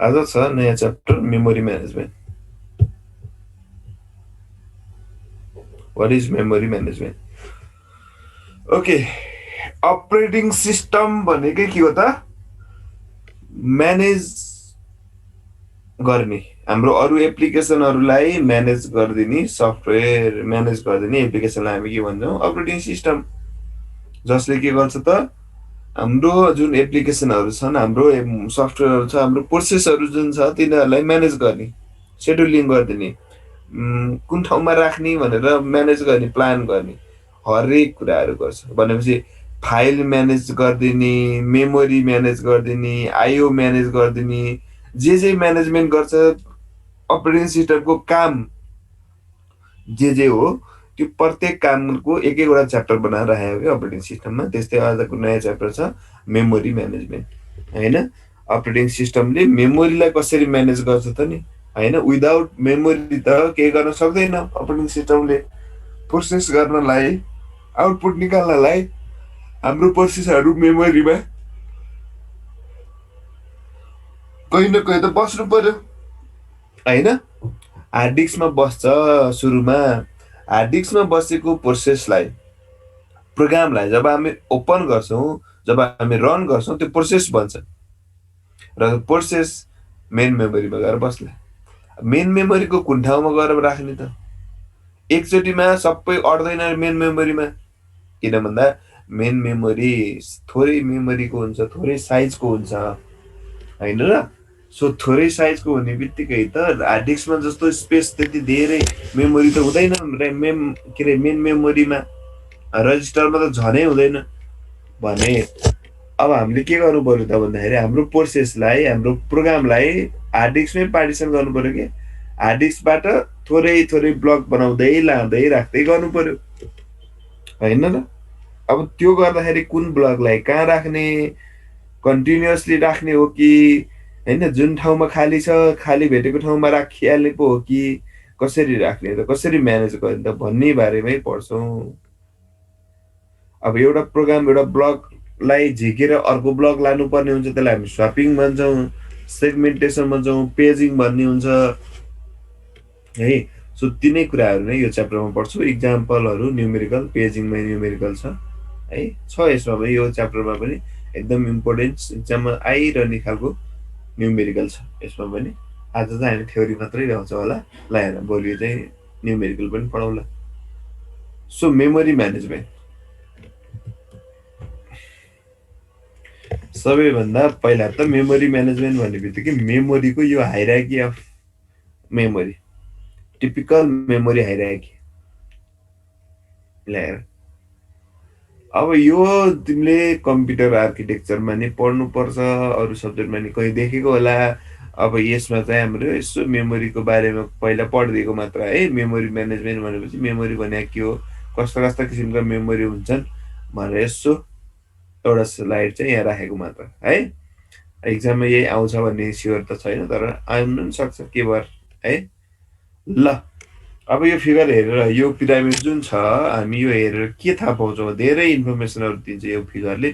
आज छ नयाँ chapter memory management. What is memory management? Okay, operating system भनेकै के हो त? म्यानेज गर्ने, हाम्रो अरू एप्लिकेसनहरूलाई म्यानेज गरिदिने, सफ्टवेयर म्यानेज गरिदिने एप्लिकेसनलाई हामी के भन्छौँ? Operating system. जसले के गर्छ त? हाम्रो जुन एप्लिकेसनहरू छन्, हाम्रो सफ्टवेयरहरू छ, हाम्रो प्रोसेसहरू जुन छ तिनीहरूलाई म्यानेज गर्ने, सेड्युलिङ गरिदिने, कुन ठाउँमा राख्ने भनेर म्यानेज गर्ने, प्लान गर्ने, हरेक कुराहरू गर्छ। भनेपछि फाइल म्यानेज गरिदिने, मेमोरी म्यानेज गरिदिने, आइओ म्यानेज गरिदिने, जे म्यानेजमेन्ट गर्छ अपरेटिङ सिस्टमको काम जे हो त्यो प्रत्येक कामको एक एकवटा च्याप्टर बनाएर राखेको क्या अपरेटिङ सिस्टममा। त्यस्तै आजको नयाँ च्याप्टर छ मेमोरी म्यानेजमेन्ट, होइन? अपरेटिङ सिस्टमले मेमोरीलाई कसरी म्यानेज गर्छ त नि, होइन? विदाउट मेमोरी त केही गर्न सक्दैन अपरेटिङ सिस्टमले। प्रोसेस गर्नलाई, आउटपुट निकाल्नलाई हाम्रो प्रोसेसहरू मेमोरीमा कहीँ न कहीँ त बस्नु पर्यो, होइन? हार्ड डिस्कमा बस्छ सुरुमा। हार्ड डिस्कमा बसेको प्रोसेसलाई, प्रोग्रामलाई जब हामी ओपन गर्छौँ, जब हामी रन गर्छौँ, त्यो प्रोसेस बन्छ र प्रोसेस मेन मेमोरीमा गएर बस्ला। मेन मेमोरीको कुन ठाउँमा गएर राख्ने त? एकचोटिमा सबै अट्दैन मेन मेमोरीमा। किन भन्दा मेन मेमोरी थोरै मेमोरीको हुन्छ, थोरै साइजको हुन्छ, होइन र? सो थोरै साइजको हुने बित्तिकै त हार्ड डिस्कमा जस्तो स्पेस त्यति धेरै मेमोरी त हुँदैन। के अरे मेन मेमोरीमा, रजिस्टरमा त झनै हुँदैन। भने अब हामीले के गर्नु पर्यो त भन्दाखेरि हाम्रो प्रोसेसलाई, हाम्रो प्रोग्रामलाई हार्ड डिस्कमै पार्टिसन गर्नु पर्यो कि हार्ड डिस्कबाट थोरै थोरै ब्लक बनाउँदै लाँदै राख्दै गर्नु पर्यो, होइन र? अब त्यो गर्दाखेरि कुन ब्लकलाई कहाँ राख्ने, कन्टिन्युअसली राख्ने हो कि होइन, जुन ठाउँमा खाली छ खाली भेटेको ठाउँमा राखिहालेको हो कि कसरी राख्ने त, कसरी म्यानेज गर्ने त भन्ने बारेमै पढ्छौँ। अब एउटा प्रोग्राम, एउटा ब्लकलाई झिकेर अर्को ब्लक लानुपर्ने हुन्छ, त्यसलाई हामी स्वापिङ भन्छौँ, सेगमेन्टेसन भन्छौँ, पेजिङ भन्ने हुन्छ, है। सो तिनै कुराहरू नै यो च्याप्टरमा पढ्छु। इक्जाम्पलहरू न्युमेरिकल, पेजिङमा न्युमेरिकल छ, है। यसमा पनि यो च्याप्टरमा पनि एकदम इम्पोर्टेन्ट इक्जाममा आइरहने खालको न्युमेरिकल छ यसमा पनि। आज चाहिँ हामी थ्योरी मात्रै ल्याउँछौँ होला, ल हेर भोलि चाहिँ न्युमेरिकल पनि पढाउँला। सो मेमोरी म्यानेजमेन्ट, सबैभन्दा पहिला त मेमोरी म्यानेजमेन्ट भन्ने बित्तिकै मेमोरीको यो hierarchy of memory, typical memory hierarchy ल्याएर, अब यो तिमीले कम्प्युटर आर्किटेक्चरमा नि पढ्नुपर्छ, अरू सब्जेक्टमा नि कहीँ देखेको होला। अब यसमा चाहिँ हाम्रो यसो मेमोरीको बारेमा पहिला पढिदिएको मात्र है। मेमोरी म्यानेजमेन्ट भनेपछि मेमोरी भने के हो, कस्ता कस्ता किसिमका मेमोरी हुन्छन् भनेर यसो एउटा स्लाइड चाहिँ यहाँ राखेको मात्र है। इक्जाममा यही आउँछ भन्ने स्योर त छैन, तर आउनु पनि सक्छ के भएर, है। ल, अब यो फिगर हेरेर, यो पिरामिड जुन छ, हामी यो हेरेर के थाहा पाउँछौँ? धेरै इन्फर्मेसनहरू दिन्छ यो फिगरले,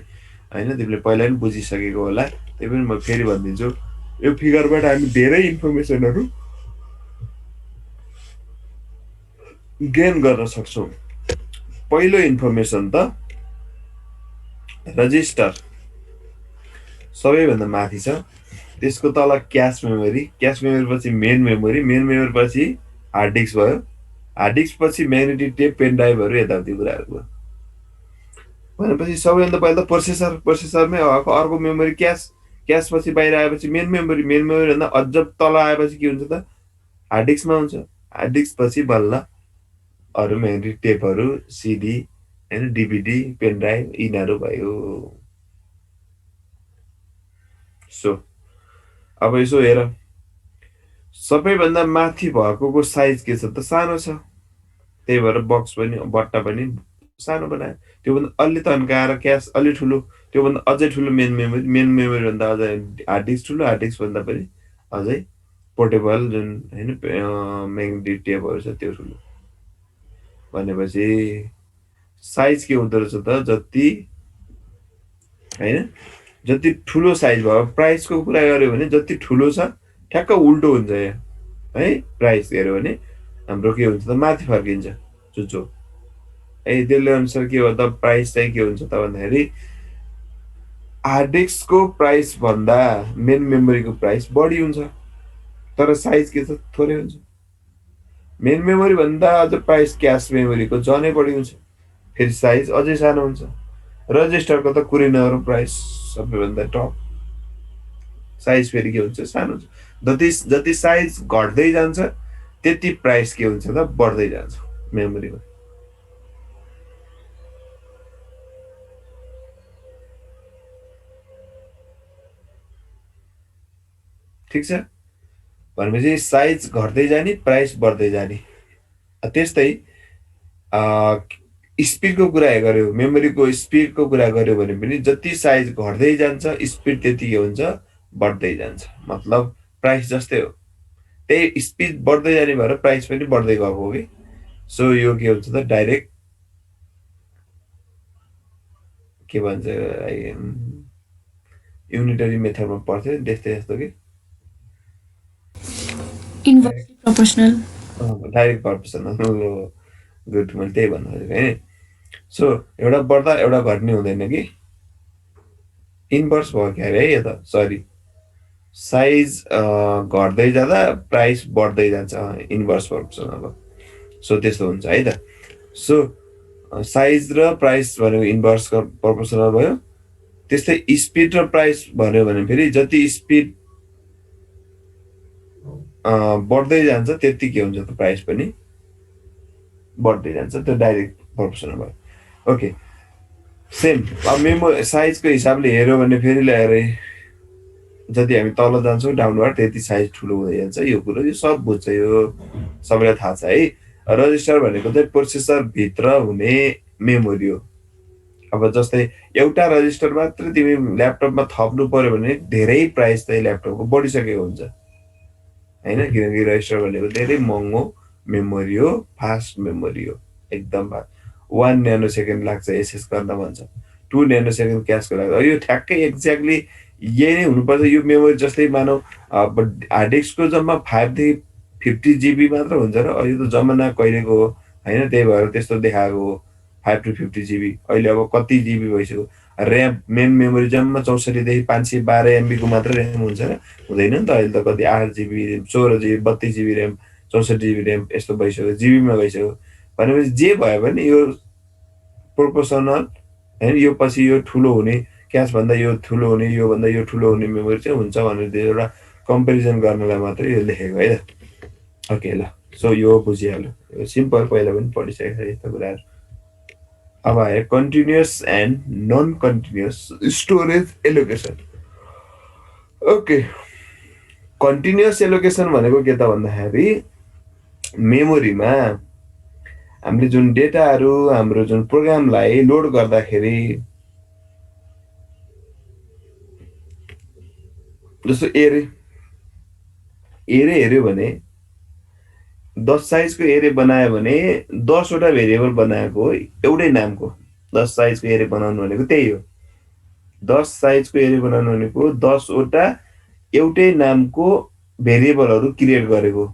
होइन? तिमीले पहिला पनि बुझिसकेको होला, त्यही पनि म फेरि भनिदिन्छु। यो फिगरबाट हामी धेरै इन्फर्मेसनहरू गेन गर्न सक्छौँ। पहिलो इन्फर्मेसन त रजिस्टर सबैभन्दा माथि छ, त्यसको तल क्यास मेमोरी, क्यास मेमोरी पछि मेन मेमोरी, मेन मेमोरी पछि हार्ड डिस्क भयो, हार्ड डिस्क पछि म्याग्नेटिक टेप, पेन ड्राइभहरू, यताउति कुराहरू भयो। भनेपछि सबैभन्दा पहिला त प्रोसेसर, प्रोसेसरमै अर्को मेमोरी क्यास, क्यास पछि बाहिर आएपछि मेन मेमोरी, मेन मेमोरीभन्दा अझ तल आएपछि के हुन्छ त? हार्ड डिस्कमा हुन्छ। हार्ड डिस्क पछि बल्ल अरू म्याग्नेटिक टेपहरू, सिडी, होइन, डिभिडी, पेन ड्राइभ, यिनीहरू भयो। सो अब यसो हेर, सबैभन्दा माथि भएकोको साइज के छ त? सानो छ। त्यही भएर बक्स पनि, बट्टा पनि सानो बनायो। त्योभन्दा अलि तन्काएर क्यास अलि ठुलो, त्योभन्दा अझै ठुलो मेन मेमोरी, मेन मेमोरीभन्दा अझै हार्ड डिस्क ठुलो, हार्ड डिस्कभन्दा पनि अझै पोर्टेबल जुन, होइन, म्याग्नेटिक टेपहरू छ त्यो ठुलो। भनेपछि साइज के हुँदो रहेछ त? जति, होइन, जति ठुलो साइज भयो प्राइसको कुरा गर्यो भने जति ठुलो छ ठ्याक्क उल्टो हुन्छ यहाँ है प्राइस हेऱ्यो भने हाम्रो के हुन्छ त माथि फर्किन्छ चुच्चो है त्यसले अनुसार के हो त प्राइस चाहिँ के हुन्छ त भन्दाखेरि हार्ड डिस्कको प्राइस भन्दा मेन मेमोरीको प्राइस बढी हुन्छ तर साइज के छ थोरै हुन्छ मेन मेमोरी भन्दा अझ प्राइस क्यास मेमोरीको झनै बढी हुन्छ फेरि साइज अझै सानो हुन्छ रजिस्टरको त कुरै नगरौँ प्राइस सबैभन्दा टप साइज फेरि के हुन्छ सानो हुन्छ जति जति साइज घट्दै जान्छ त्यति प्राइस के हुन्छ त बढ्दै जान्छ मेमोरीमा ठिक छ भनेपछि साइज घट्दै जाने प्राइस बढ्दै जाने त्यस्तै स्पिडको कुरा गर्यो मेमोरीको स्पिडको कुरा गर्यो भने पनि जति साइज घट्दै जान्छ स्पिड त्यति के हुन्छ बढ्दै जान्छ मतलब प्राइस जस्तै हो त्यही स्पिड बढ्दै जाने भएर प्राइस पनि बढ्दै गएको हो कि सो यो के हुन्छ त डाइरेक्ट के भन्छ युनिटरी मेथडमा पर्थ्यो त्यस्तै जस्तो कि inversely proportional direct proportional good मैले त्यही भन्नु खोजेको होइन सो एउटा बढ्दा एउटा घट्ने हुँदैन कि इन्भर्स भयो क्या अरे है यो त सरी साइज घट्दै जाँदा प्राइस बढ्दै जान्छ इन्भर्स प्रोपोर्सनल हो सो त्यस्तो हुन्छ है त सो साइज र प्राइस भनेको इन्भर्स प्रोपोर्सनल भयो त्यस्तै स्पिड र प्राइस भन्यो भने फेरि जति स्पिड बढ्दै जान्छ त्यति के हुन्छ त प्राइस पनि बढ्दै जान्छ त्यो डाइरेक्ट प्रोपोर्सनल भयो ओके सेम अब साइजको हिसाबले हेऱ्यो भने फेरि ल्याएर जति हामी तल जान्छौँ डाउनवार्ड त्यति साइज ठुलो हुँदै जान्छ यो कुरो यो सब बुझ्छ यो सबैलाई थाहा छ है रजिस्टर भनेको चाहिँ प्रोसेसर भित्र हुने मेमोरी हो अब जस्तै एउटा रजिस्टर मात्र तिमी ल्यापटपमा थप्नु पर्यो भने धेरै प्राइस चाहिँ ल्यापटपको बढिसकेको हुन्छ होइन किनकि रजिस्टर भनेको धेरै महँगो मेमोरी हो फास्ट मेमोरी हो एकदम फास्ट 1 नैनो लाग्छ एसएस गर्न भन्छ 2 नैनो क्यासको लाग्छ यो ठ्याक्कै एक्ज्याक्टली यही नै हुनुपर्छ यो मेमोरी जस्तै मानौ हार्ड डिस्कको जम्मा 5देखि 50 GB मात्र हुन्छ र अहिले त जमाना कहिलेको हो होइन त्यही भएर त्यस्तो देखाएको हो 5 to 50 GB अहिले अब कति जिबी भइसक्यो ऱ्याम मेन मेमोरी जम्मा 64देखि 512 MB को मात्र ऱ्याम हुन्छ र हुँदैन नि त अहिले त कति 8 GB 16 GB 32 GB RAM 64 GB RAM यस्तो भइसक्यो जिबीमा गइसक्यो भनेपछि जे भयो भने यो प्रोपोर्सनल होइन यो पछि यो ठुलो हुने क्यास भन्दा यो ठुलो हुने यो भन्दा यो ठुलो हुने मेमोरी चाहिँ हुन्छ भनेर एउटा कम्पेरिजन गर्नलाई मात्रै यो लेखेको है त ओके ल सो यो बुझिहाल्यो यो सिम्पल पहिला पनि पढिसकेको छ यस्तो कुराहरू अब आयो continuous and non continuous storage allocation okay continuous allocation भनेको के त भन्दाखेरि मेमोरीमा हामीले जुन डेटाहरू हाम्रो जुन प्रोग्रामलाई लोड गर्दाखेरि जस्तो एरे हेऱ्यो भने 10 साइजको एरे बनायो भने 10वटा भेरिएबल बनाएको हो एउटै नामको 10 साइजको एरे बनाउनु भनेको त्यही हो 10 साइजको एरे बनाउनु भनेको 10वटा एउटै नामको भेरिएबलहरू क्रिएट गरेको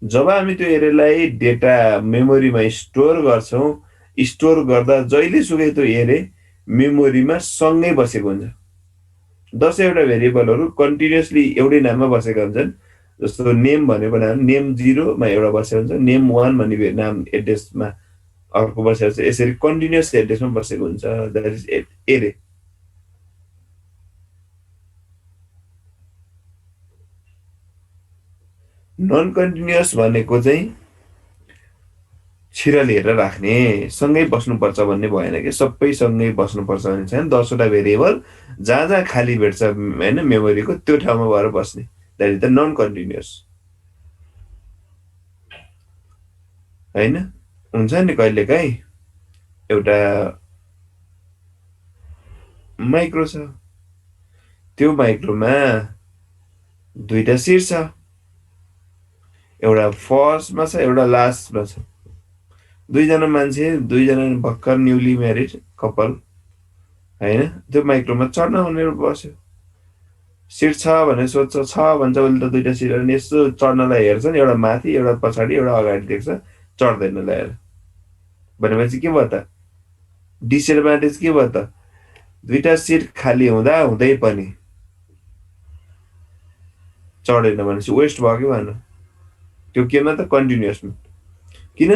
जब हामी त्यो एरेलाई डेटा मेमोरीमा स्टोर गर्छौँ स्टोर गर्दा जहिलेसुकै त्यो एरे मेमोरीमा सँगै बसेको हुन्छ 10वटा भेरिएबलहरू कन्टिन्युअसली एउटै नाममा बसेका हुन्छन् जस्तो नेम भनेको नेम 0मा एउटा बसेको हुन्छ नेम 1 भन्ने नाम एड्रेसमा अर्को बसेको हुन्छ यसरी कन्टिन्युअस एड्रेसमा बसेको हुन्छ द्याट इज एरे नन कन्टिन्युअस भनेको चाहिँ छिरल हेरेर राख्ने सँगै बस्नुपर्छ भन्ने भएन कि सबै सँगै बस्नुपर्छ भन्ने छैन 10वटा भेरिएबल जहाँ जहाँ खाली भेट्छ होइन मेमोरीको त्यो ठाउँमा भएर बस्ने that is the non continuous होइन हुन्छ नि कहिलेकाहीँ एउटा माइक्रो छ त्यो माइक्रोमा दुईटा सिर छ एउटा फर्स्टमा छ एउटा लास्टमा छ दुईजना मान्छे दुईजना भर्खर न्युली म्यारिड कपाल होइन त्यो माइक्रोमा चढ्न भनेर बस्यो। सिट छ भनेर सोध्छ, छ भन्छ उसले त दुइटा सिट, अनि यसो चढ्नलाई हेर्छन्, एउटा माथि एउटा पछाडि एउटा अगाडि देख्छ, चढ्दैन ल्याएर। भनेपछि के भयो त, डिसएडभान्टेज के भयो त, दुइटा सिट खाली हुँदा हुँदै पनि चढेन भनेपछि वेस्ट भयो कि भएन? त्यो केमा त, कन्टिन्युअसमा। किन?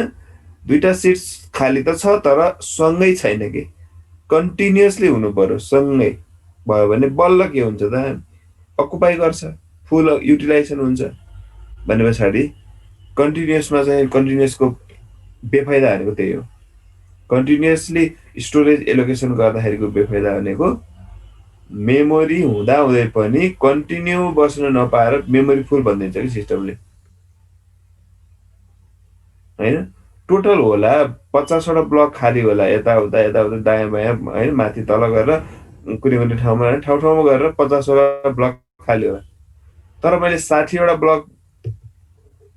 दुइटा सिट खाली त छ तर सँगै छैन कि, कन्टिन्युअसली हुनु पर्यो, सँगै भयो भने बल्ल के हुन्छ त, अकुपाई गर्छ, फुल युटिलाइजेसन हुन्छ। भने पछाडि कन्टिन्युअसमा चाहिँ कन्टिन्युअसको बेफाइदा भनेको त्यही हो। कन्टिन्युअसली स्टोरेज एलोकेसन गर्दाखेरिको बेफाइदा भनेको मेमोरी हुँदा हुँदै पनि कन्टिन्यू बस्न नपाएर मेमोरी फुल भनिदिन्छ कि सिस्टमले, होइन? टोटल होला 50वटा ब्लक खाली होला, यताउता यताउता दायाँ बायाँ, होइन, माथि तल गरेर कुनै कुनै ठाउँमा, ठाउँ ठाउँमा गरेर 50वटा ब्लक खाली होला। तर मैले 60वटा ब्लक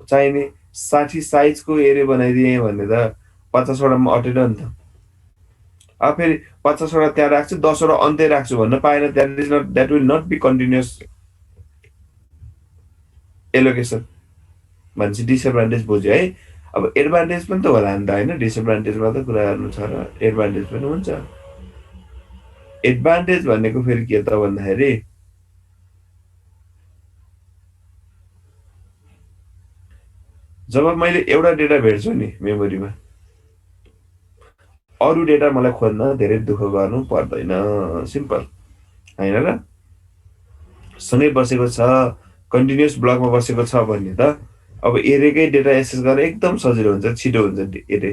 चाहिने, 60 साइजको एरे बनाइदिएँ भने त 50वटामा अटेन नि त। अब फेरि 50वटा त्यहाँ राख्छु, 10वटा अन्त्य राख्छु भन्न पाएन, that will not be continuous allocation भनेपछि डिसएडभान्टेज बुझ्यो है। अब एडभान्टेज पनि त होला नि त, होइन? डिसएडभान्टेजमा त कुरा गर्नु छ र एडभान्टेज पनि हुन्छ। एडभान्टेज भनेको फेरि के त भन्दाखेरि, जब मैले एउटा डेटा भेट्छु नि मेमोरीमा, अरू डेटा मलाई खोज्न धेरै दुःख गर्नु पर्दैन, सिम्पल, होइन र? सँगै बसेको छ, कन्टिन्युअस ब्लकमा बसेको छ भने त अब एरेकै डेटा एक्सेस गरेर एकदम सजिलो हुन्छ, छिटो हुन्छ एरे।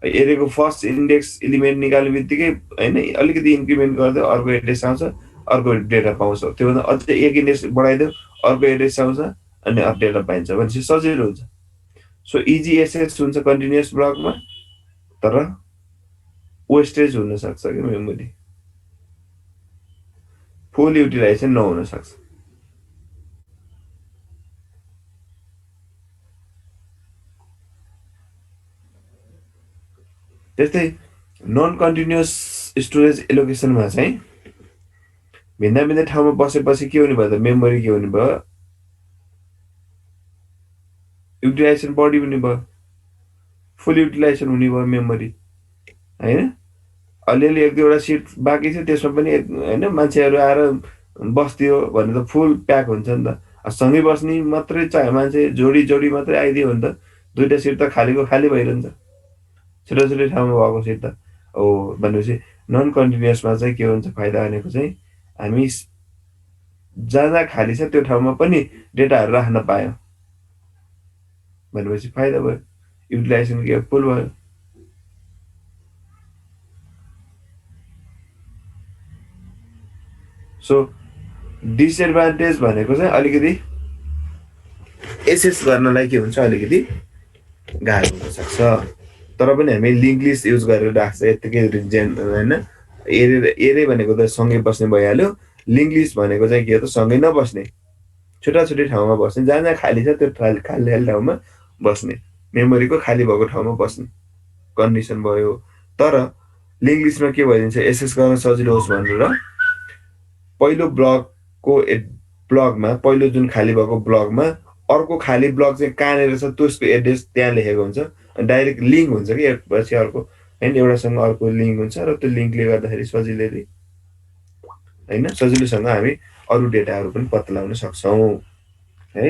एरेको फर्स्ट इन्डेक्स एलिमेन्ट निकाल्ने बित्तिकै, होइन, अलिकति इन्क्रिमेन्ट गरिदियो अर्को एड्रेस आउँछ, अर्को डेटा पाउँछ, त्योभन्दा अझै एक इन्डेक्स बढाइदियो अर्को एड्रेस आउँछ, अनि अर्को डेटा पाइन्छ भनेपछि सजिलो हुन्छ। सो इजी एक्सेस हुन्छ कन्टिन्युअस ब्लकमा, तर वेस्टेज हुनसक्छ कि मेमोरी, फुल युटिलाइजेसन नहुन सक्छ। त्यस्तै नन कन्टिन्युअस स्टोरेज एलोकेसनमा चाहिँ भिन्दा भिन्दै ठाउँमा बसेपछि के हुने भयो त, मेमोरी के हुने भयो, युटिलाइजेसन बढी हुने भयो, फुल युटिलाइजेसन हुने भयो मेमोरी, होइन? अलिअलि एक दुईवटा सिट बाँकी थियो त्यसमा पनि होइन, मान्छेहरू आएर बस्थ्यो भने त फुल प्याक हुन्छ नि त। सँगै बस्ने मात्रै चाहे मान्छे जोडी जोडी मात्रै आइदियो भने त दुइटा सिट त खालीको खाली भइरहन्छ, छुट्टै छुट्टै ठाउँमा भएको सिट त हो। भनेपछि नन कन्टिन्युअसमा चाहिँ के हुन्छ फाइदा भनेको चाहिँ, हामी जहाँ जहाँ खाली छ त्यो ठाउँमा पनि डेटाहरू राख्न पायौँ भनेपछि फाइदा भयो, युटिलाइजेसन के फुल भयो। सो डिसएडभान्टेज भनेको चाहिँ अलिकति एसेस गर्नलाई के हुन्छ, अलिकति गाह्रो हुनसक्छ। तर पनि हामी लिङ्क लिस्ट युज गरेर राख्छ यत्तिकै रिजेन, होइन? एरे भनेको त सँगै बस्ने भइहाल्यो, लिङ्क लिस्ट भनेको चाहिँ के हो त, सँगै नबस्ने, छुट्टा छुट्टै ठाउँमा बस्ने, जहाँ जहाँ खाली छ त्यो खाली खाली ठाउँमा बस्ने, मेमोरीको खाली भएको ठाउँमा बस्ने कन्डिसन भयो। तर लिङ्क लिस्टमा के भइदिन्छ, एक्सेस गर्न सजिलो होस् भनेर पहिलो ब्लकको ब्लकमा, पहिलो जुन खाली भएको ब्लकमा अर्को खाली ब्लक चाहिँ कहाँनिर छ त्यसको एड्रेस त्यहाँ लेखेको हुन्छ, डाइरेक्ट लिङ्क हुन्छ कि पछि अर्को, होइन, एउटासँग अर्को लिङ्क हुन्छ र त्यो लिङ्कले गर्दाखेरि सजिलै, होइन, सजिलोसँग हामी अरू डेटाहरू पनि पत्ता लगाउन सक्छौँ, है?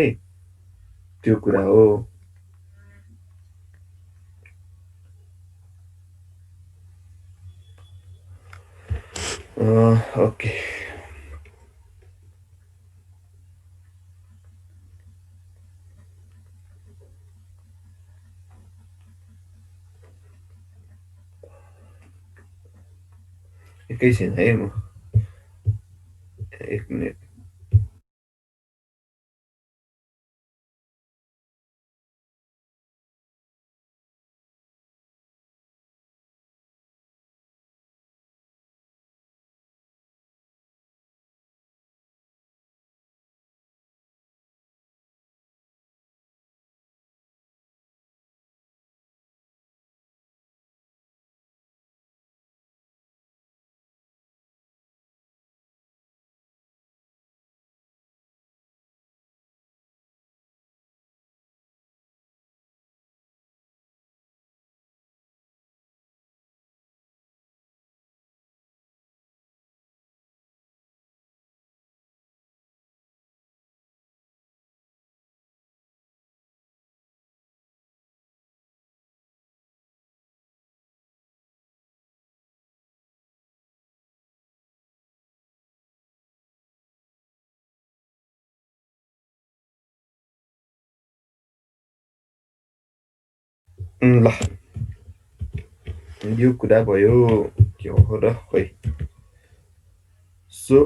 त्यो कुरा हो। ओके। एकैछिन है, म 1 मिनट। ल यो कुरा भयो के हो र खोइ। सो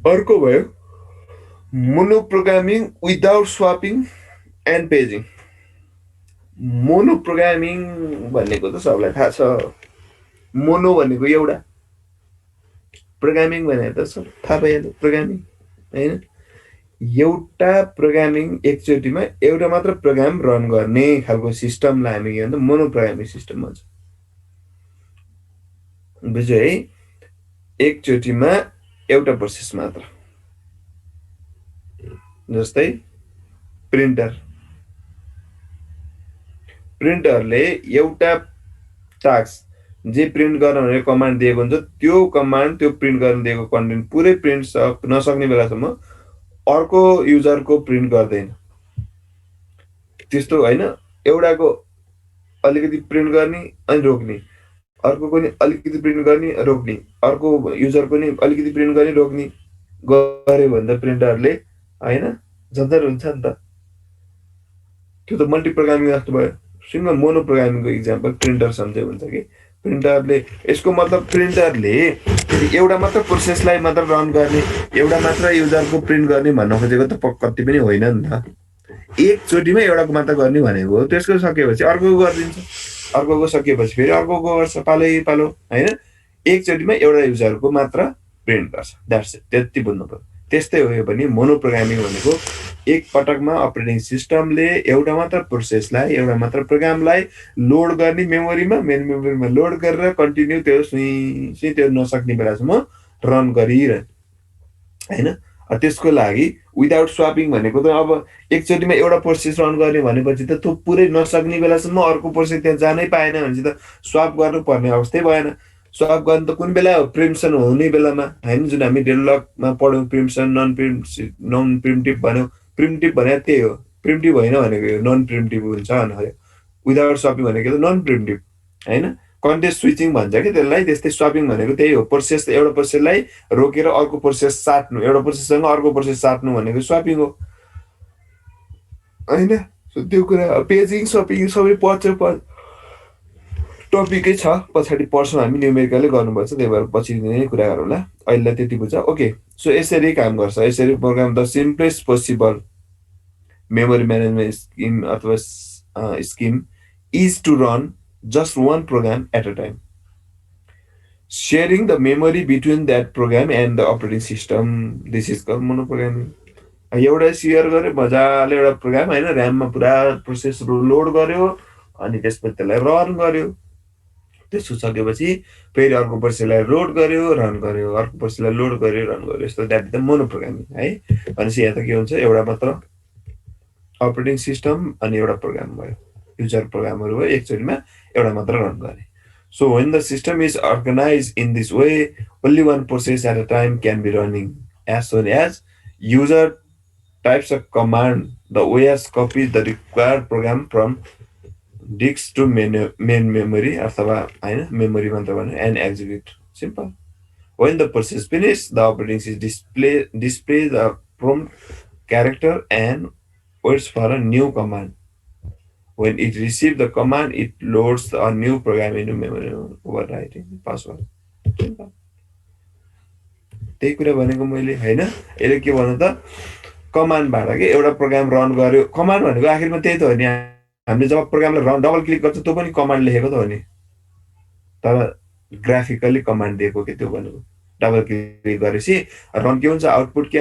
अर्को भयो mono programming without swapping and paging. Mono programming भनेको त सबलाई थाहा छ। मोनो भनेको एउटा, प्रोग्रामिङ भनेको त सब थाहा भइहाल्यो प्रोग्रामिङ होइन। एउटा प्रोग्रामिङ एकचोटिमा एउटा मात्र प्रोग्राम रन गर्ने खालको सिस्टमलाई हामी के भन्छ मोनो प्रोग्रामिङ सिस्टम भन्छ। बुझ्यो है, एकचोटिमा एउटा प्रोसेस मात्र। जस्तै प्रिन्टरले एउटा टास्क जे प्रिन्ट गर्न भनेर कमान्ड दिएको हुन्छ त्यो कमान्ड त्यो प्रिन्ट गर्न दिएको कन्टेन्ट पुरै प्रिन्ट नसक्ने बेलासम्म अर्को युजरको प्रिन्ट गर्दैन। त्यस्तो होइन, एउटाको अलिकति प्रिन्ट गर्ने अनि रोक्ने, अर्को नि अलिकति प्रिन्ट गर्ने रोक्ने, अर्को युजरको नि अलिकति प्रिन्ट गर्ने रोक्ने गर्यो भने त प्रिन्टरले होइन झन्झट हुन्छ नि त। त्यो त मल्टी प्रोग्रामिङ जस्तो भयो। सिङ्गल मोनो प्रोग्रामिङको इक्जाम्पल प्रिन्टर सम्झ्यो हुन्छ कि प्रिन्टरले, यसको मतलब प्रिन्टरले एउटा मात्र प्रोसेसलाई मात्र रन गर्ने, एउटा मात्र युजरको प्रिन्ट गर्ने भन्न खोजेको त कति पनि होइन नि त। एकचोटिमा एउटाको मात्र गर्ने भनेको हो। त्यसको सकेपछि अर्कोको गरिदिन्छ, अर्कोको सकिएपछि फेरि अर्कोको गर्छ पालै पालो होइन। एकचोटिमा एउटा युजरको मात्र प्रिन्ट गर्छ, द्याट्स इट, त्यति बुझ्नु पर्यो। त्यस्तै हो यो पनि मोनो प्रोग्रामिङ भनेको एक पटकमा अपरेटिङ सिस्टमले एउटा मात्र प्रोसेसलाई एउटा मात्र प्रोग्रामलाई लोड गर्ने मेमोरीमा मेन मेमोरीमा लोड गरेर कन्टिन्यू त्यो सुई त्यो नसक्ने बेलासम्म रन गरिरहने होइन। त्यसको लागि विदाउट स्वापिङ भनेको त अब एकचोटिमा एउटा प्रोसेस रन गर्ने भनेपछि त त्यो पुरै नसक्ने बेलासम्म अर्को प्रोसेस त्यहाँ जानै पाएन भनेपछि त स्वाप गर्नुपर्ने अवस्थै भएन। स्वाप गर्नु त कुन बेला हो, प्रिम्सन हुने बेलामा होइन, जुन हामी डेभलपमा पढ्यौँ प्रिम्सन नन प्रिम्टिभ भन्यौँ। प्रिम्टिभ भने त्यही हो, प्रिम्टिभ होइन भनेको नन प्रिम्टिभ हुन्छ भन्नु। विदाउट स्वापिङ भनेको त नन प्रिम्टिभ होइन, कन्टेक्स्ट स्विचिङ भन्छ कि त्यसलाई। त्यस्तै स्वापिङ भनेको त्यही हो, प्रोसेस एउटा प्रोसेसलाई रोकेर अर्को प्रोसेस साट्नु, एउटा प्रोसेससँग अर्को प्रोसेस साट्नु भनेको स्वापिङ हो होइन। त्यो कुरा पेजिङ स्वापिङ सबै पर्छ, टपिकै छ, पछाडि पढ्छौँ हामी, न्युमेरिकलै गर्नुपर्छ, त्यही भएर पछि नै कुरा गरौँला। अहिलेलाई त्यति बुझ्छ ओके। सो यसरी काम गर्छ, यसरी program the simplest possible memory management scheme अथवा scheme is to run just one program at a time, sharing the memory between that program and the operating system. This is called monoprogramming. एउटा share गर्यो मजाले एउटा programme होइन, ऱ्याममा पुरा process load गर्यो अनि त्यसपछि त्यसलाई रन गर्यो। त्यसो सकेपछि फेरि अर्को प्रोसेसलाई लोड गर्यो रन गर्यो, अर्को प्रोसेसलाई लोड गर्यो रन गर्यो। यस्तो द्याट इज द मोनोप्रोग्रामिङ है। भनेपछि यहाँ त के हुन्छ, एउटा मात्र अपरेटिङ सिस्टम अनि एउटा प्रोग्राम भयो, युजर प्रोग्रामहरू भयो, एकचोटिमा एउटा मात्र रन गर्ने। So when the system is organized in this way, only one process at a time can be running. As soon as user types a command, the OS copies the required program from disk to main memory अथवा होइन memory मात्र भन्यो and execute. Simple. When the process finishes, the operating system displays the prompt character and waits for a new command. When it receives the command, it loads a new program into memory, overwriting password. त्यही कुरा भनेको मैले होइन। यसले के भन्नु त, कमान्डबाट के एउटा प्रोग्राम रन गर्यो। कमान्ड भनेको आखिरमा त्यही त हो नि, हामीले जब प्रोग्रामलाई रन डबल क्लिक गर्छ त्यो पनि कमान्ड लेखेको त हो नि, तर ग्राफिकली कमान्ड दिएको के त्यो भनेको। डबल क्लिक गरेपछि रन के हुन्छ, आउटपुट के